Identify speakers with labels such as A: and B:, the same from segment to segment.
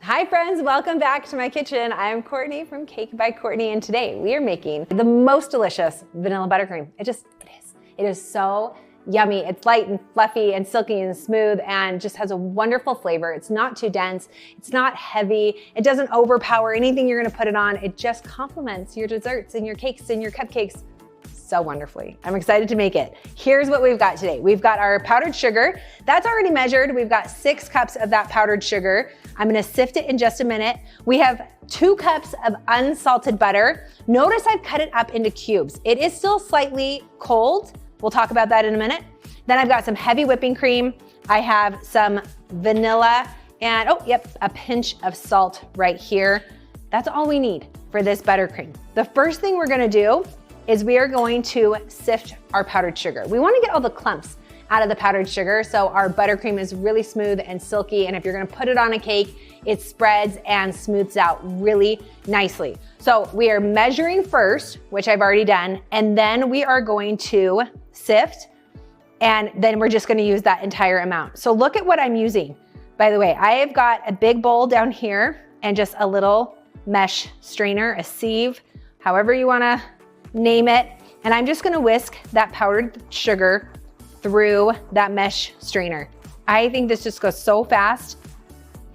A: Hi friends, welcome back to my kitchen. I'm Courtney from Cake by Courtney, and today we are making the most delicious vanilla buttercream. It is so yummy. It's light and fluffy and silky and smooth and just has a wonderful flavor. It's not too dense. It's not heavy. It doesn't overpower anything you're gonna put it on. It just complements your desserts and your cakes and your cupcakes so wonderfully. I'm excited to make it. Here's what we've got today. We've got our powdered sugar. That's already measured. We've got 6 cups of that powdered sugar. I'm gonna sift it in just a minute. We have 2 cups of unsalted butter. Notice I've cut it up into cubes. It is still slightly cold. We'll talk about that in a minute. Then I've got some heavy whipping cream. I have some vanilla and, a pinch of salt right here. That's all we need for this buttercream. The first thing we're gonna do is we are going to sift our powdered sugar. We wanna get all the clumps out of the powdered sugar so our buttercream is really smooth and silky, and if you're gonna put it on a cake, it spreads and smooths out really nicely. So we are measuring first, which I've already done, and then we are going to sift, and then we're just gonna use that entire amount. So look at what I'm using. By the way, I have got a big bowl down here and just a little mesh strainer, a sieve, however you wanna name it. And I'm just gonna whisk that powdered sugar through that mesh strainer. I think this just goes so fast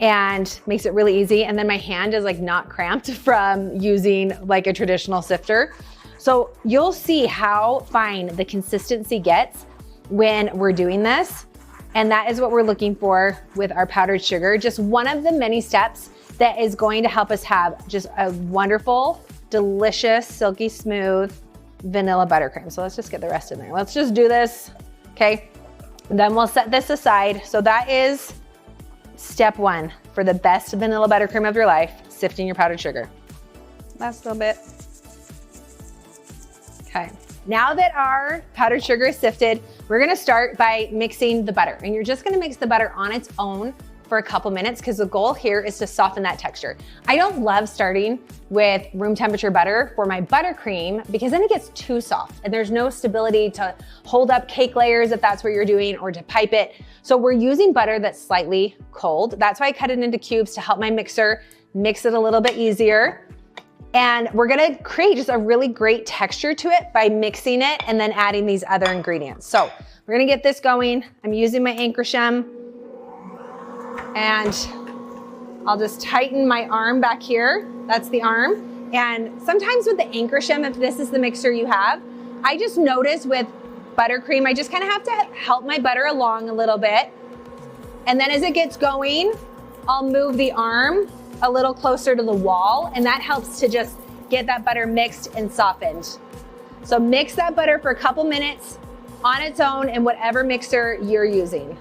A: and makes it really easy. And then my hand is like not cramped from using like a traditional sifter. So you'll see how fine the consistency gets when we're doing this. And that is what we're looking for with our powdered sugar. Just one of the many steps that is going to help us have just a wonderful, delicious, silky smooth vanilla buttercream. So let's just get the rest in there. Let's just do this, okay? And then we'll set this aside. So that is step 1 for the best vanilla buttercream of your life, sifting your powdered sugar. Last little bit. Okay, now that our powdered sugar is sifted, we're gonna start by mixing the butter. And you're just gonna mix the butter on its own for a couple minutes because the goal here is to soften that texture. I don't love starting with room temperature butter for my buttercream because then it gets too soft and there's no stability to hold up cake layers if that's what you're doing or to pipe it. So we're using butter that's slightly cold. That's why I cut it into cubes to help my mixer mix it a little bit easier. And we're gonna create just a really great texture to it by mixing it and then adding these other ingredients. So we're gonna get this going. I'm using my Ancrasham, and I'll just tighten my arm back here. That's the arm. And sometimes with the Ancrasham, if this is the mixer you have, I just notice with buttercream, I just kind of have to help my butter along a little bit. And then as it gets going, I'll move the arm a little closer to the wall, and that helps to just get that butter mixed and softened. So mix that butter for a couple minutes on its own in whatever mixer you're using.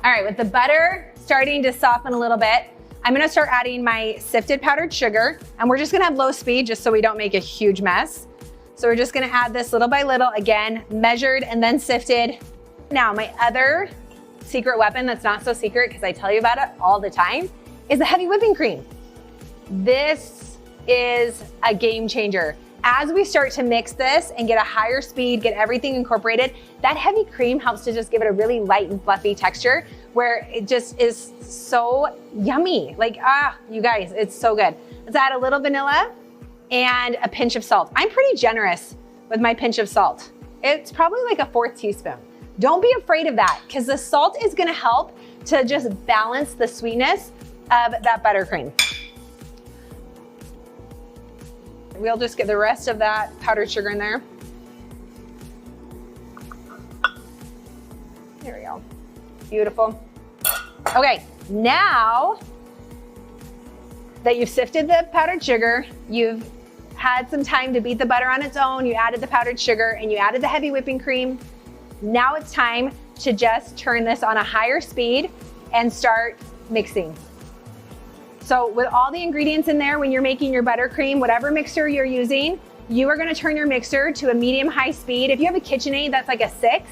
A: All right, with the butter starting to soften a little bit, I'm gonna start adding my sifted powdered sugar, and we're just gonna have low speed just so we don't make a huge mess. So we're just gonna add this little by little, again, measured and then sifted. Now, my other secret weapon that's not so secret because I tell you about it all the time is the heavy whipping cream. This is a game changer. As we start to mix this and get a higher speed, get everything incorporated, that heavy cream helps to just give it a really light and fluffy texture where it just is so yummy. Like, you guys, it's so good. Let's add a little vanilla and a pinch of salt. I'm pretty generous with my pinch of salt. It's probably like a 1/4 teaspoon. Don't be afraid of that because the salt is gonna help to just balance the sweetness of that buttercream. We'll just get the rest of that powdered sugar in there. There we go. Beautiful. Okay, now that you've sifted the powdered sugar, you've had some time to beat the butter on its own, you added the powdered sugar, and you added the heavy whipping cream. Now it's time to just turn this on a higher speed and start mixing. So with all the ingredients in there, when you're making your buttercream, whatever mixer you're using, you are gonna turn your mixer to a medium-high speed. If you have a KitchenAid, that's like a 6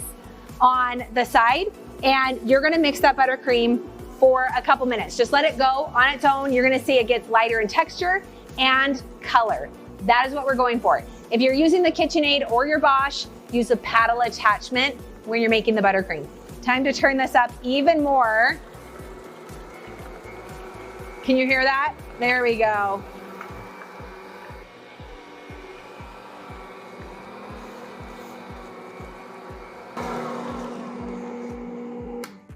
A: on the side, and you're gonna mix that buttercream for a couple minutes. Just let it go on its own. You're gonna see it gets lighter in texture and color. That is what we're going for. If you're using the KitchenAid or your Bosch, use a paddle attachment when you're making the buttercream. Time to turn this up even more. Can you hear that? There we go.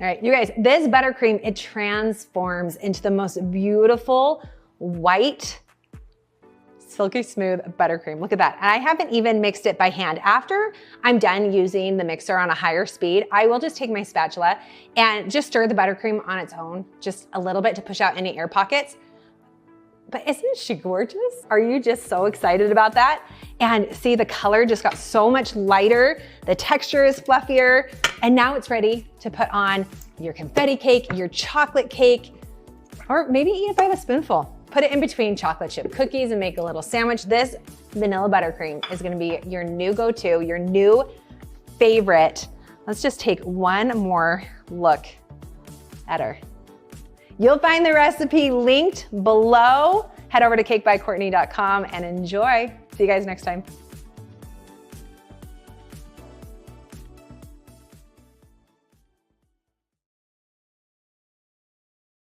A: All right, you guys, this buttercream, it transforms into the most beautiful white, silky smooth buttercream. Look at that. And I haven't even mixed it by hand. After I'm done using the mixer on a higher speed, I will just take my spatula and just stir the buttercream on its own, just a little bit to push out any air pockets. But isn't she gorgeous? Are you just so excited about that? And see, the color just got so much lighter. The texture is fluffier. And now it's ready to put on your confetti cake, your chocolate cake, or maybe eat it by the spoonful. Put it in between chocolate chip cookies and make a little sandwich. This vanilla buttercream is gonna be your new go-to, your new favorite. Let's just take one more look at her. You'll find the recipe linked below. Head over to cakebycourtney.com and enjoy. See you guys next time.